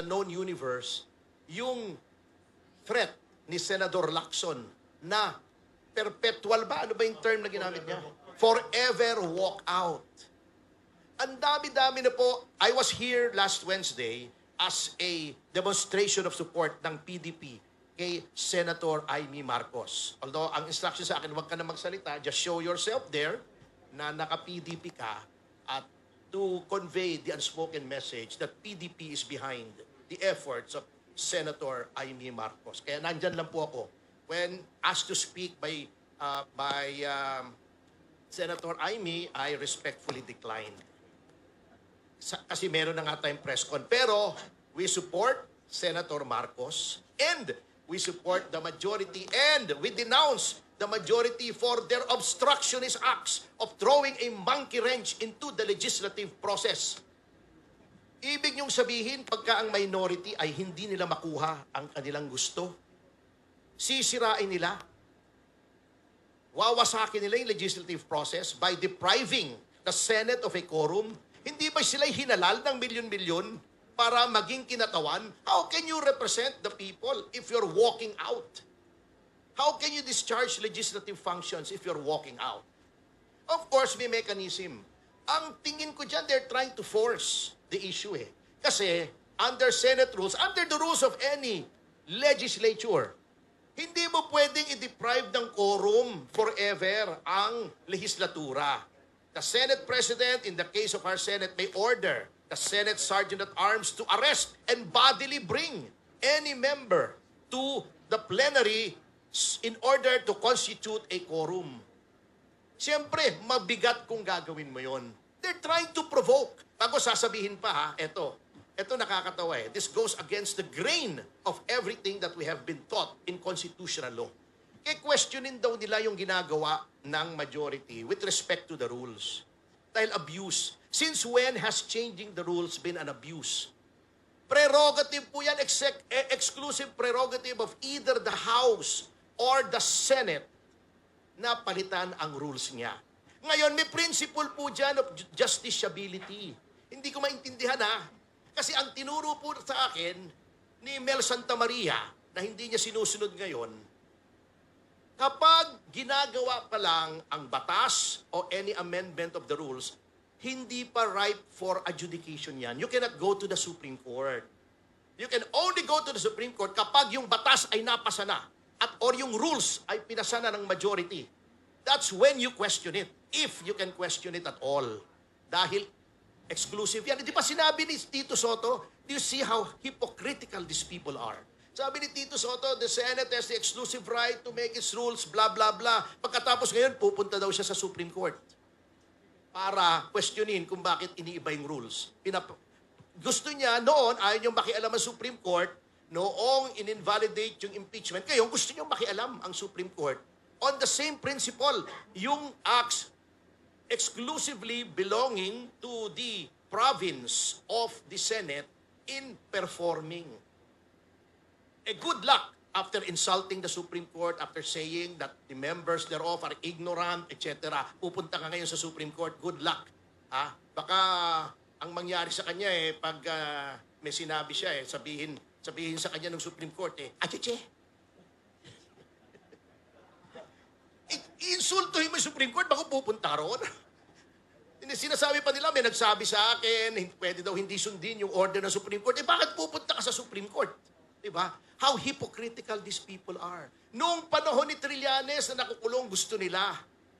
known universe yung threat ni Senador Lacson na perpetual ba? Ano ba yung term na ginamit niya? Forever walk out. Ang dami-dami na po. I was here last Wednesday as a demonstration of support ng PDP kay Senator Amy Marcos. Although, ang instruction sa akin, huwag ka na magsalita, just show yourself there na naka-PDP ka at to convey the unspoken message that PDP is behind the efforts of Senator Amy Marcos. Kaya nandyan lang po ako. When asked to speak by Senator Amy, I respectfully declined. Kasi meron na nga tayong press con. Pero we support Senator Marcos and we support the majority and we denounce the majority for their obstructionist acts of throwing a monkey wrench into the legislative process. Ibig niyong sabihin, pagka ang minority ay hindi nila makuha ang kanilang gusto, sisirain nila, wawasakin nila yung legislative process by depriving the Senate of a quorum. Hindi ba sila'y hinalal ng milyon-milyon para maging kinatawan? How can you represent the people if you're walking out? How can you discharge legislative functions if you're walking out? Of course, may mechanism. Ang tingin ko dyan, they're trying to force the issue eh. Kasi, under Senate rules, under the rules of any legislature, hindi mo pwedeng i-deprive ng quorum forever ang legislatura. The Senate President, in the case of our Senate, may order the Senate Sergeant at Arms to arrest and bodily bring any member to the plenary in order to constitute a quorum. Siyempre, mabigat kung gagawin mo yon. They're trying to provoke. Bago sasabihin pa ha, eto nakakatawa eh. This goes against the grain of everything that we have been taught in constitutional law. Kaya questionin daw nila yung ginagawa ng majority with respect to the rules. Dahil abuse. Since when has changing the rules been an abuse? Prerogative po yan, exclusive prerogative of either the House or the Senate na palitan ang rules niya. Ngayon, may principle po dyan of justiciability. Hindi ko maintindihan ha. Kasi ang tinuro po sa akin ni Mel Santamaria na hindi niya sinusunod ngayon, kapag ginagawa pa lang ang batas o any amendment of the rules, hindi pa ripe for adjudication yan. You cannot go to the Supreme Court. You can only go to the Supreme Court kapag yung batas ay napasa na at or yung rules ay pinasa na ng majority. That's when you question it. If you can question it at all. Dahil exclusive yan. Di ba sinabi ni Tito Soto, do you see how hypocritical these people are? Sabi ni Tito Soto, the Senate has the exclusive right to make its rules, blah, blah, blah. Pagkatapos ngayon, pupunta daw siya sa Supreme Court para questionin kung bakit iniiba yung rules. Gusto niya, noon, ayaw niyong makialam ang Supreme Court, noong in-invalidate yung impeachment, ngayon gusto niyong makialam ang Supreme Court. On the same principle, yung acts exclusively belonging to the province of the Senate in performing. Good luck after insulting the Supreme Court, after saying that the members thereof are ignorant, etc. Pupunta ka ngayon sa Supreme Court, good luck. Ha? Baka ang mangyari sa kanya pag may sinabi siya sabihin sa kanya ng Supreme Court achiche. Insultuhin mo yung Supreme Court, baka pupunta ron. Sinasabi pa nila, may nagsabi sa akin, pwede daw hindi sundin yung order ng Supreme Court. Bakit pupunta ka sa Supreme Court? Diba? How hypocritical these people are. Noong panahon ni Trillanes na nakukulong, gusto nila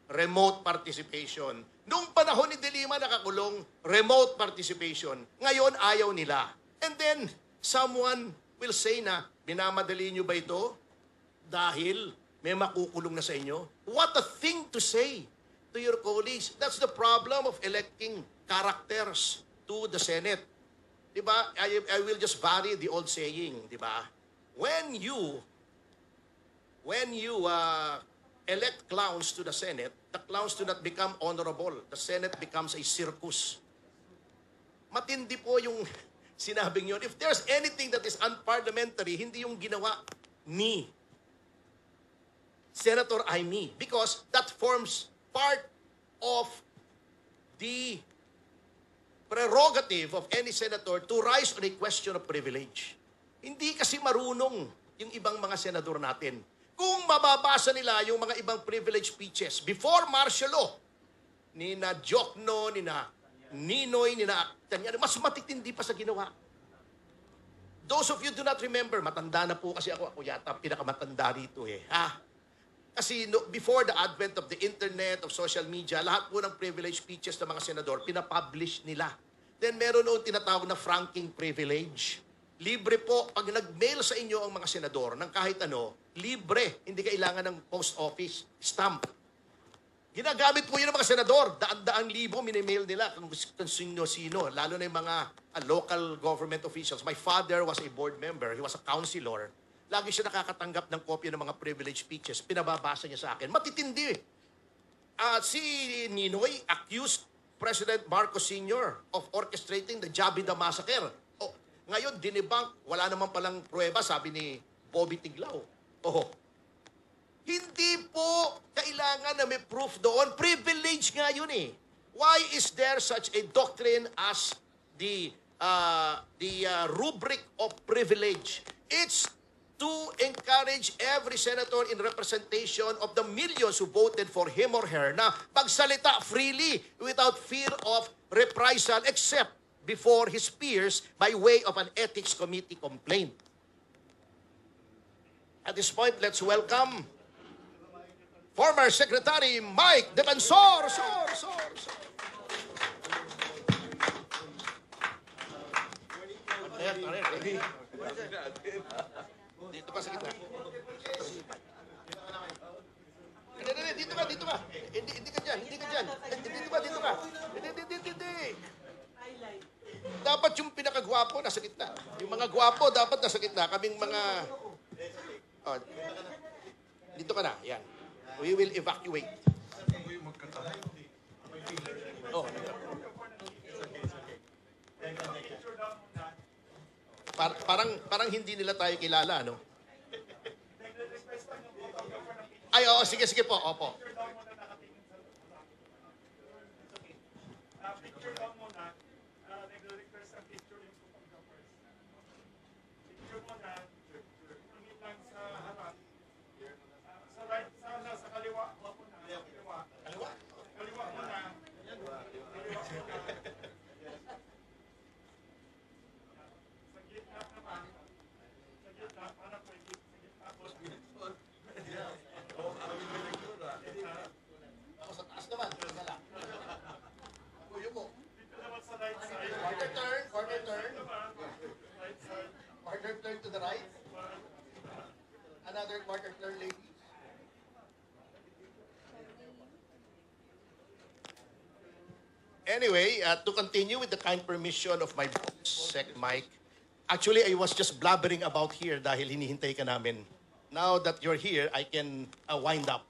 remote participation. Noong panahon ni De Lima nakakulong, remote participation. Ngayon, ayaw nila. And then, someone will say na, minamadali nyo ba ito? Dahil may makukulong na sa inyo? What a thing to say to your colleagues. That's the problem of electing characters to the Senate. Diba? I will just vary the old saying, diba? When you elect clowns to the Senate, the clowns do not become honorable. The Senate becomes a circus. Matindi po yung sinabing yun. If there's anything that is unparliamentary, hindi yung ginawa ni Senator Amy, because that forms part of the prerogative of any senator to rise on a question of privilege. Hindi kasi marunong yung ibang mga senador natin. Kung mababasa nila yung mga ibang privilege speeches before martial law, ni na Jokno, ni na Ninoy, ni na Tanyana, mas matitindi pa sa ginawa. Those of you do not remember, matanda na po kasi ako yata pinakamatanda rito Kasi before the advent of the internet, of social media, lahat po ng privilege speeches ng mga senador, pinapublish nila. Then meron noong tinatawag na franking privilege. Libre po, pag nag-mail sa inyo ang mga senador ng kahit ano, libre, hindi kailangan ng post office, stamp. Ginagamit po yun ng mga senador. Daan-daang libo minimail nila kung sino-sino, lalo na yung mga local government officials. My father was a board member. He was a councilor. Lagi siya nakakatanggap ng kopya ng mga privilege speeches. Pinababasa niya sa akin. Matitindi. Si Ninoy accused President Marcos Sr. of orchestrating the Jabida Massacre. Ngayon, dinibang, wala naman palang pruweba, sabi ni Bobby Tiglao. Hindi po kailangan na may proof doon. Privilege nga yun Why is there such a doctrine as the rubric of privilege? It's to encourage every senator in representation of the millions who voted for him or her na pagsalita freely without fear of reprisal except before his peers by way of an ethics committee complaint. At this point, let's welcome former Secretary Mike Debansor. Dito pa sa gitna. Dito ka. Hindi ka dyan. Dito ka. Hindi. Dapat yung pinakagwapo nasa gitna. Yung mga gwapo dapat nasa gitna. Kaming mga... dito ka na. Yan. We will evacuate. Parang hindi nila tayo kilala, no? Ay, oo, sige po. Opo. Quarter turn to the right. Another quarter turn, ladies. Anyway, to continue with the kind permission of my boss, Sec Mike, actually, I was just blabbering about here dahil hinihintay ka namin. Now that you're here, I can wind up.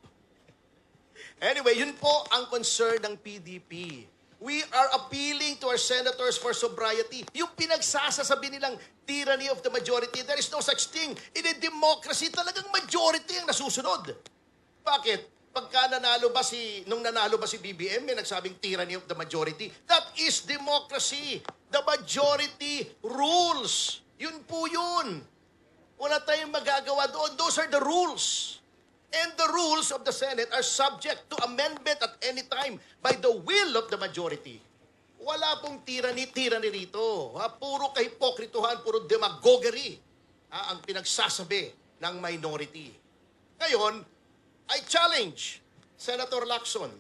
Anyway, yun po ang concern ng PDP. We are appealing to our senators for sobriety. Yung pinagsasasabi nilang tyranny of the majority, there is no such thing. In a democracy, talagang majority ang nasusunod. Bakit? Nung nanalo ba si BBM, may nagsabing tyranny of the majority. That is democracy. The majority rules. Yun po yun. Wala tayong magagawa doon. Those are the rules. And the rules of the Senate are subject to amendment at any time by the will of the majority. Wala pong tyranny rito. Puro kahipokrituhan, puro demagoguery ang pinagsasabi ng minority. Ngayon, I challenge Senator Lacson.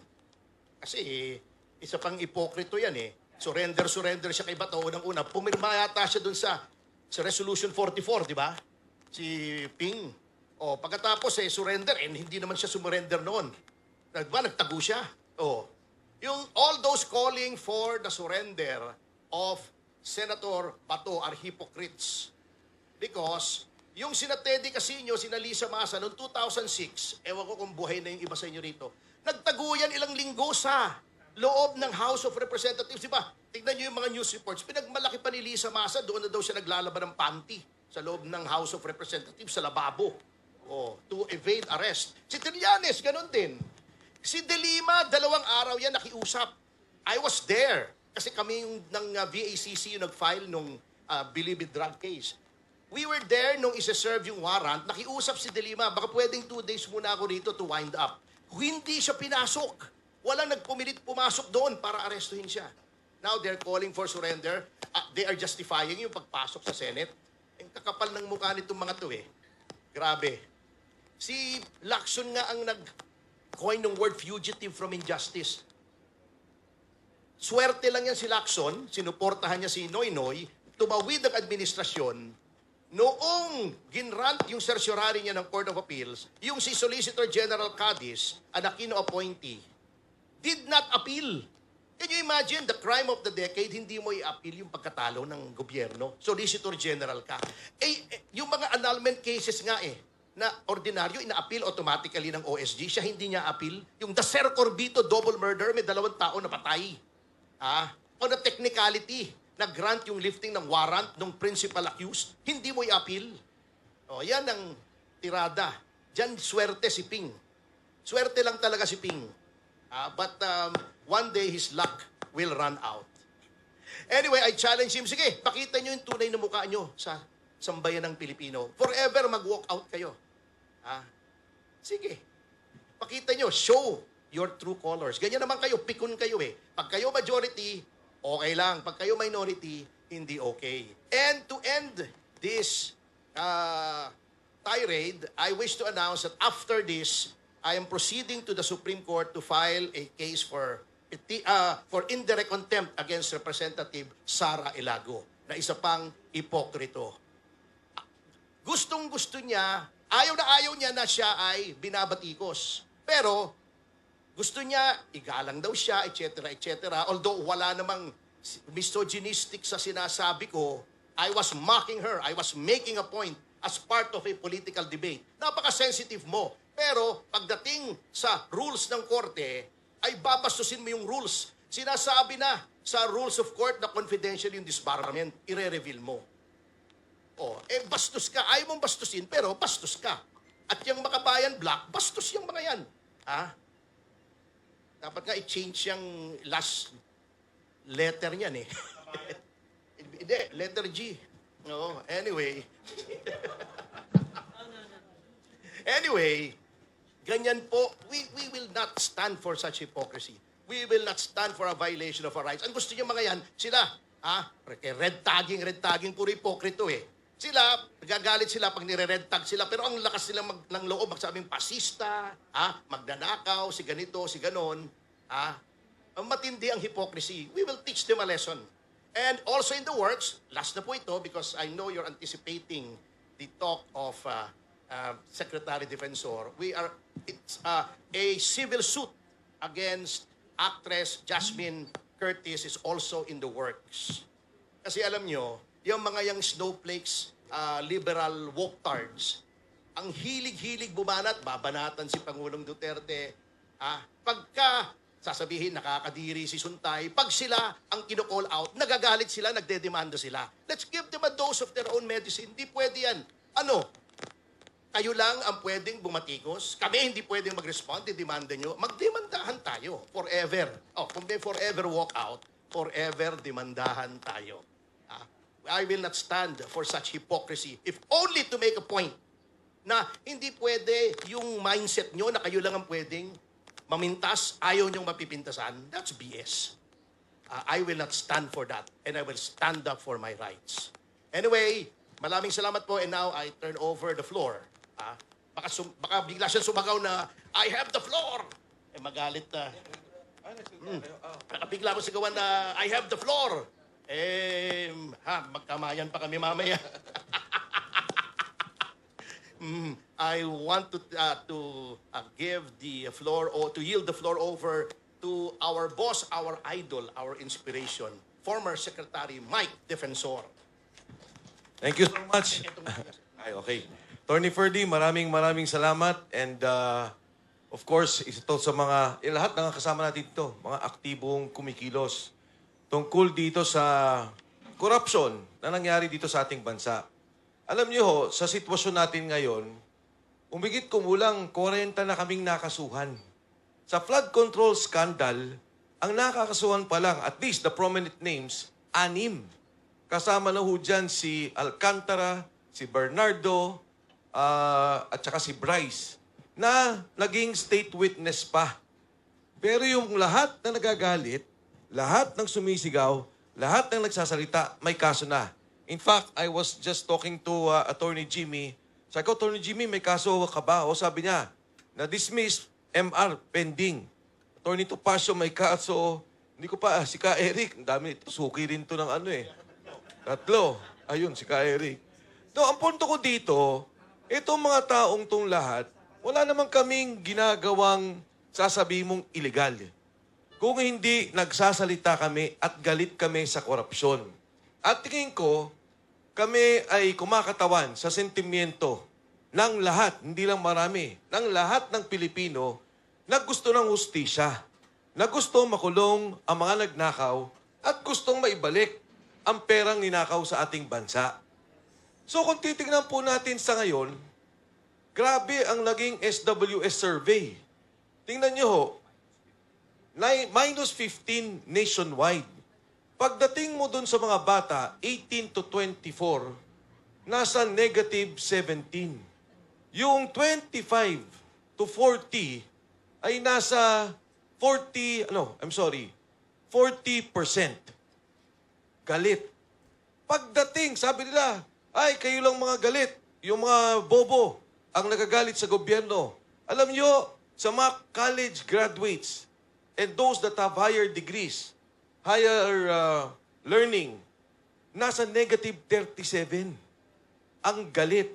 Kasi isa pang ipokrito yan Surrender siya kay Bato. Unang-una, pumirma yata siya dun sa Resolution 44, di ba? Si Ping. Pagkatapos surrender, hindi naman siya sumurrender noon. Nagtago siya. Yung all those calling for the surrender of Senator Bato are hypocrites. Because yung sina Teddy Casino, sina Lisa Masa noong 2006, ewan ko kung buhay na yung iba sa inyo rito, nagtago yan ilang linggo sa loob ng House of Representatives. Diba? Tignan nyo yung mga news reports. Pinagmalaki pa ni Lisa Masa, doon na daw siya naglalaban ng panty sa loob ng House of Representatives, sa lababo. To evade arrest. Si Trillanes, ganun din. Si De Lima, 2 araw yan nakiusap. I was there. kasi kami yung ng VACC yung nag-file nung Bilibid drug case. We were there nung isa-serve yung warrant, nakiusap si De Lima, baka pwedeng 2 days muna ako rito to wind up. Hindi siya pinasok. Walang nagpumilit pumasok doon para arestuhin siya. Now they're calling for surrender. They are justifying yung pagpasok sa Senate. Ang kakapal ng mukha nitong mga to eh. Grabe. Si Lacson nga ang nag-coin ng word fugitive from injustice. Swerte lang yan si Lacson, sinuportahan niya si Noynoy, tumawid ang administrasyon. Noong ginrant yung certiorari niya ng Court of Appeals, yung si Solicitor General Cadiz, an Aquino appointee, did not appeal. Can you imagine the crime of the decade, hindi mo i-appeal yung pagkatalo ng gobyerno? Solicitor General ka. Yung mga annulment cases nga na ordinaryo, ina-appeal automatically ng OSG, siya hindi niya appeal. Yung Dacer Corbito double murder, may 2 tao na patay. On a technicality, nag-grant yung lifting ng warrant ng principal accused, hindi mo i-appeal. Yan ang tirada. Diyan, swerte si Ping. Swerte lang talaga si Ping. But one day, his luck will run out. Anyway, I challenge him, sige, pakita nyo yung tunay na mukha nyo sa sambayan ng Pilipino. Forever mag-walk out kayo. Sige. Pakita nyo, show your true colors. Ganyan naman kayo, pikon kayo eh. Pag kayo majority, okay lang. Pag kayo minority, hindi okay. And to end this tirade, I wish to announce that after this, I am proceeding to the Supreme Court to file a case for indirect contempt against Representative Sara Ilago, na isa pang ipokrito. Gustong-gusto niya, ayaw niya na siya ay binabatikos. Pero, gusto niya, igalang daw siya, etc., etc. Although wala namang misogynistic sa sinasabi ko, I was mocking her. I was making a point as part of a political debate. Napaka-sensitive mo. Pero pagdating sa rules ng korte, ay babastusin mo yung rules. Sinasabi na sa rules of court na confidential yung disbarment, ire-reveal mo. Bastos ka. Ayaw mong bastusin, pero bastos ka. At yung Makabayan Black, bastos yung mga yan. Dapat nga i-change yung last letter niyan eh. Hindi, letter G. No, anyway. Anyway, ganyan po, we will not stand for such hypocrisy. We will not stand for a violation of our rights. Ang gusto niyo mga yan, sila, red tagging, puro hipokrito eh. Sila, nagagalit sila pag nire-red tag sila, pero ang lakas nila ng loob, magsabing pasista, magdanakaw, si ganito, si ganon, matindi ang hypocrisy. We will teach them a lesson. And also in the works, last na po ito, because I know you're anticipating the talk of Secretary Defensor, it's a civil suit against actress Jasmine Curtis is also in the works. Kasi alam nyo, yung mga yung snowflakes, liberal woketards, ang hilig-hilig bumanat, babanatan si Pangulong Duterte. Pagka sasabihin nakakadiri si Suntay, pag sila ang kino-call out, nagagalit sila, nagdedemanda sila. Let's give them a dose of their own medicine. Hindi pwede yan. Kayo lang ang pwedeng bumatikos. Kami hindi pwedeng mag-respond, demanda nyo. Magdemandahan tayo. Forever. Kung may forever walk out, forever demandahan tayo. I will not stand for such hypocrisy. If only to make a point na hindi pwede yung mindset nyo na kayo lang ang pwedeng mamintas, ayaw nyong mapipintasan. That's BS. I will not stand for that. And I will stand up for my rights. Anyway, maraming salamat po. And now I turn over the floor. Baka bigla siya sumagaw na, I have the floor! Magalit na. Baka bigla ko sigawan na, I have the floor! Magkamayan pa kami mamaya. I want to give the floor, or to yield the floor over to our boss, our idol, our inspiration, former Secretary Mike Defensor. Thank you so much. Okay. Attorney Ferdy, maraming salamat. And of course, isa to sa mga, lahat ng kasama natin dito, mga aktibong kumikilos tungkol dito sa corruption na nangyari dito sa ating bansa. Alam niyo ho, sa sitwasyon natin ngayon, umigit kumulang 40 na kaming nakasuhan. Sa flood control scandal, Ang nakakasuhan pa lang, at least the prominent names, 6. Kasama na ho dyan si Alcantara, si Bernardo, at saka si Bryce, na naging state witness pa. Pero yung lahat na nagagalit, lahat ng sumisigaw, lahat ng nagsasalita, may kaso na. In fact, I was just talking to Attorney Jimmy. Sabi ko, Attorney Jimmy, may kaso ka ba? O sabi niya, na-dismiss, MR, pending. Attorney Topacio, may kaso. Hindi ko pa, si Ka Eric, ang dami, suki rin to ng ano eh. 3. Ayun, si Ka Eric. So, ang punto ko dito, itong mga taong tong lahat, wala naman kaming ginagawang sasabihin mong illegal. Kung hindi, nagsasalita kami at galit kami sa korupsyon. At tingin ko, kami ay kumakatawan sa sentimiento ng lahat, hindi lang marami, ng lahat ng Pilipino na gusto ng hustisya, na gusto makulong ang mga nagnakaw at gustong maibalik ang perang ninakaw sa ating bansa. So kung titignan po natin sa ngayon, grabe ang naging SWS survey. Tingnan nyo ho, minus 15 nationwide. Pagdating mo dun sa mga bata, 18 to 24, nasa negative 17. Yung 25 to 40 ay nasa 40% galit. Pagdating, sabi nila, ay, kayo lang mga galit. Yung mga bobo ang nagagalit sa gobyerno. Alam nyo, sa mga college graduates and those that have higher degrees, higher learning, nasa negative 37. Ang galit.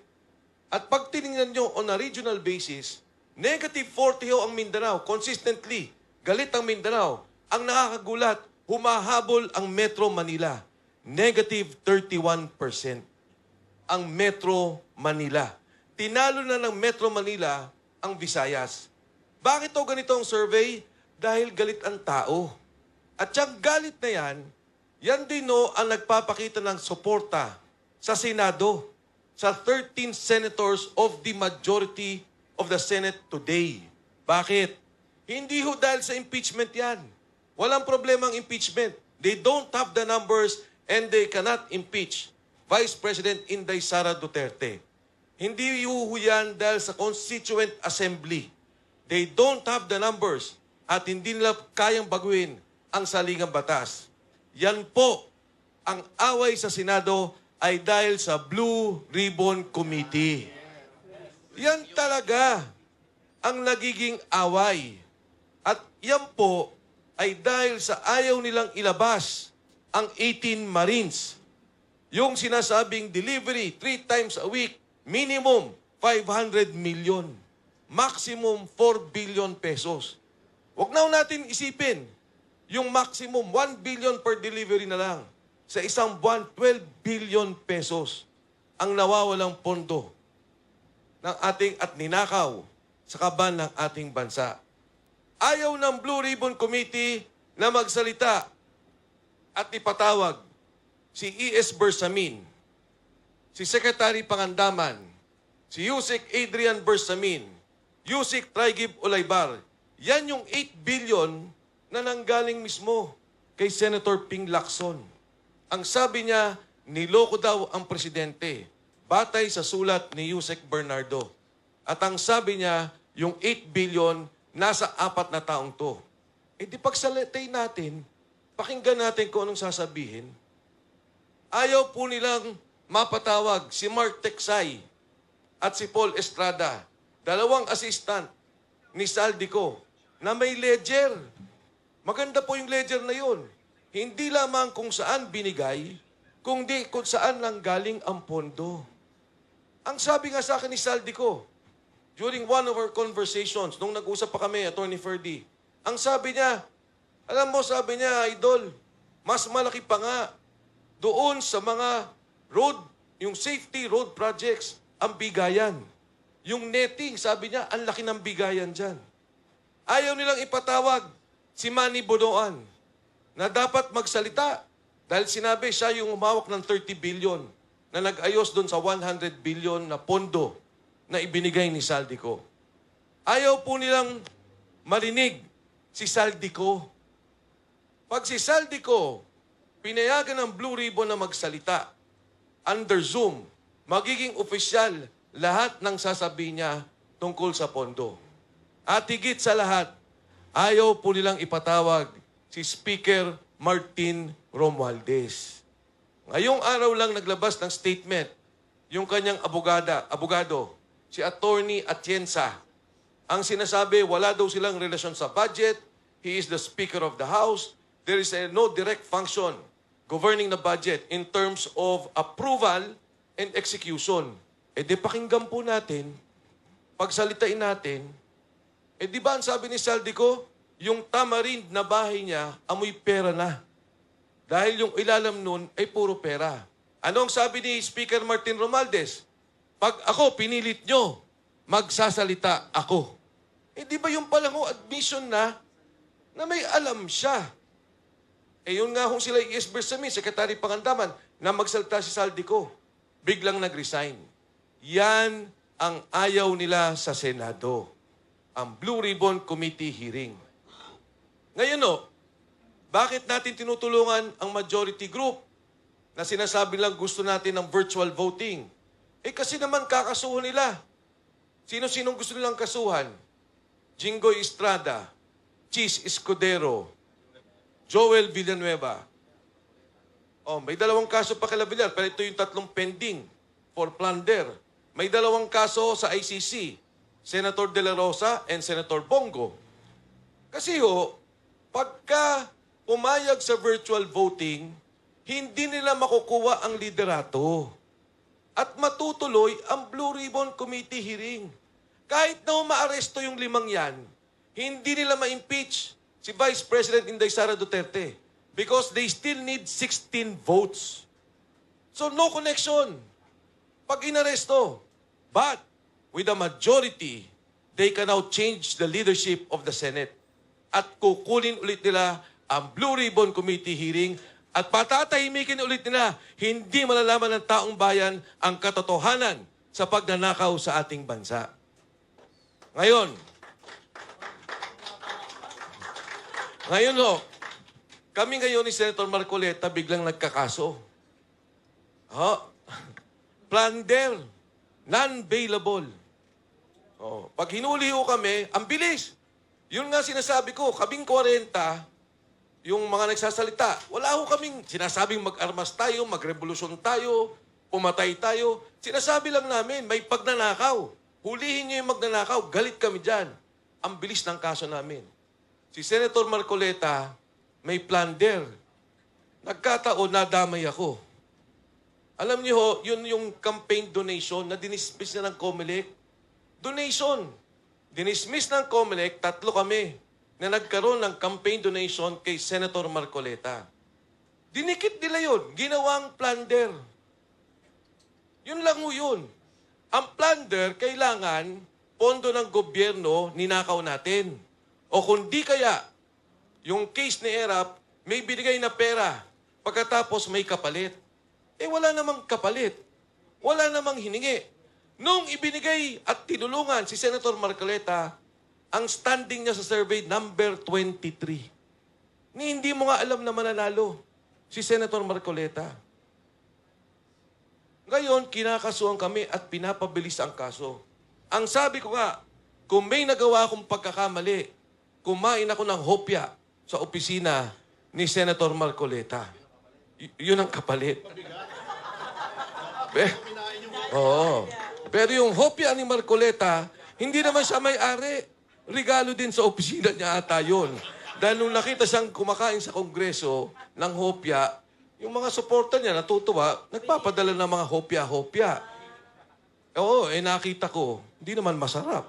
At pag tinignan nyo on a regional basis, negative 40 ho ang Mindanao. Consistently, galit ang Mindanao. Ang nakakagulat, humahabol ang Metro Manila. Negative 31%. Ang Metro Manila. Tinalo na ng Metro Manila ang Visayas. Bakit o ganito ang survey? Dahil galit ang tao. At yung galit na yan din no ang nagpapakita ng suporta sa Senado, sa 13 senators of the majority of the Senate today. Bakit? Hindi ho dahil sa impeachment yan. Walang problema ang impeachment. They don't have the numbers and they cannot impeach Vice President Inday Sara Duterte. Hindi ho yan dahil sa Constituent Assembly. They don't have the numbers at hindi nila kayang baguhin ang saligang batas. Yan po, ang away sa Senado ay dahil sa Blue Ribbon Committee. Yan talaga ang nagiging away. At yan po ay dahil sa ayaw nilang ilabas ang 18 Marines. Yung sinasabing delivery 3 times a week, minimum 500 million. Maximum 4 billion pesos. Huwag na natin isipin, yung maximum 1 billion per delivery na lang. Sa isang buwan, 12 billion pesos ang nawawalang pondo ng ating at ninakaw sa kaban ng ating bansa. Ayaw ng Blue Ribbon Committee na magsalita at ipatawag si E.S. Bersamin, si Secretary Pangandaman, si Yusek Adrian Bersamin, Yusek Traigib Olaybar. Yan yung 8 billion na nanggaling mismo kay Senator Ping Lacson. Ang sabi niya, niloko daw ang presidente batay sa sulat ni Yusek Bernardo. At ang sabi niya, yung 8 billion nasa 4 na taong to. E di pagsalitay natin, pakinggan natin kung anong sasabihin. Ayaw po nilang mapatawag si Mark Teksay at si Paul Estrada, 2 assistant ni Saldico, na may ledger. Maganda po yung ledger na yun. Hindi lamang kung saan binigay, kundi kung saan lang galing ang pondo. Ang sabi nga sa akin ni Saldico, during one of our conversations, nung nag-usap pa kami, Attorney Ferdy, ang sabi niya, alam mo, sabi niya, Idol, mas malaki pa nga doon sa mga road, yung safety road projects, ang bigayan. Yung netting, sabi niya, ang laki ng bigayan dyan. Ayaw nilang ipatawag si Manny Bonoan na dapat magsalita dahil sinabi siya yung humawak ng 30 billion na nag-ayos doon sa 100 billion na pondo na ibinigay ni Saldico. Ayaw po nilang marinig si Saldico Pag si Saldico, pinayagan ng Blue Ribbon na magsalita under Zoom, magiging opisyal lahat ng sasabihin niya tungkol sa pondo. At higit sa lahat, ayaw po nilang ipatawag si Speaker Martin Romualdez. Ngayong araw lang naglabas ng statement yung kanyang abogado, si Attorney Atienza. Ang sinasabi, wala daw silang relasyon sa budget. He is the Speaker of the House. There is no direct function governing the budget in terms of approval and execution. E di pakinggan po natin, pagsalitain natin, e di ba ang sabi ni Saldico, yung tamarind na bahay niya, amoy pera na. Dahil yung ilalim nun ay puro pera. Ano ang sabi ni Speaker Martin Romualdez? Pag ako pinilit nyo, magsasalita ako. Eh di ba yung palang admission na may alam siya? Eh yun nga sila i-esbersamin, Secretary Pangandaman, na magsalita si Saldico. Biglang nag-resign. Yan ang ayaw nila sa Senado. Ang Blue Ribbon Committee hearing. Ngayon bakit natin tinutulungan ang majority group na sinasabi lang gusto natin ng virtual voting? Eh kasi naman kakasuhan nila. Sino-sinong gusto nilang kasuhan? Jinggoy Estrada, Chis Escudero, Joel Villanueva. May 2 kaso pa kila Villar, pero ito yung 3 pending for plunder. May 2 kaso sa ICC, Senator De La Rosa and Senator Bongo. Kasi pagka pumayag sa virtual voting, hindi nila makukuha ang liderato. At matutuloy ang Blue Ribbon Committee hearing. Kahit na maaresto yung 5 yan, hindi nila ma-impeach si Vice President Inday Sara Duterte because they still need 16 votes. So no connection pag inaresto. But with a majority, they can now change the leadership of the Senate. At kukunin ulit nila ang Blue Ribbon Committee hearing at patatahimikin ulit nila, hindi malalaman ng taong bayan ang katotohanan sa pagnanakaw sa ating bansa. Ngayon kami ngayon ni Senator Marcoleta biglang nagkakaso. Plunder, non-bailable. Pag hinuli kami, ang bilis. Yun nga sinasabi ko, 40, yung mga nagsasalita, wala kaming sinasabing mag-armas tayo, magrevolusyon tayo, pumatay tayo. Sinasabi lang namin, may pagnanakaw. Hulihin niyo yung magnanakaw, galit kami dyan. Ang bilis ng kaso namin. Si Senator Marcoleta, may plunder. Nagkataon, nadamay ako. Alam niyo yun yung campaign donation na dinismiss na ng COMELEC. Donation. Dinismiss ng COMELEC, 3 kami na nagkaroon ng campaign donation kay Senator Marcoleta. Dinikit nila yun. Ginawang plunder. Yun lang yun. Ang plunder, kailangan pondo ng gobyerno ninakaw natin. O kundi kaya, yung case ni ERAP, may binigay na pera. Pagkatapos may kapalit. Wala namang kapalit. Wala namang hiningi. Nung ibinigay at tinulungan si Senator Marcoleta, ang standing niya sa survey, number 23. Hindi mo nga alam na mananalo si Senator Marcoleta. Ngayon, kinakasuhan kami at pinapabilis ang kaso. Ang sabi ko nga, kung may nagawa akong pagkakamali, kumain ako ng hopya sa opisina ni Senator Marcoleta. Yun ang kapalit. Pero yung hopya ni Marcoleta, hindi naman siya may-ari. Regalo din sa opisina niya ata yun. Dahil nung nakita siyang kumakain sa Kongreso ng hopya, yung mga suporta niya natutuwa, nagpapadala ng mga hopya-hopya. Nakita ko, hindi naman masarap.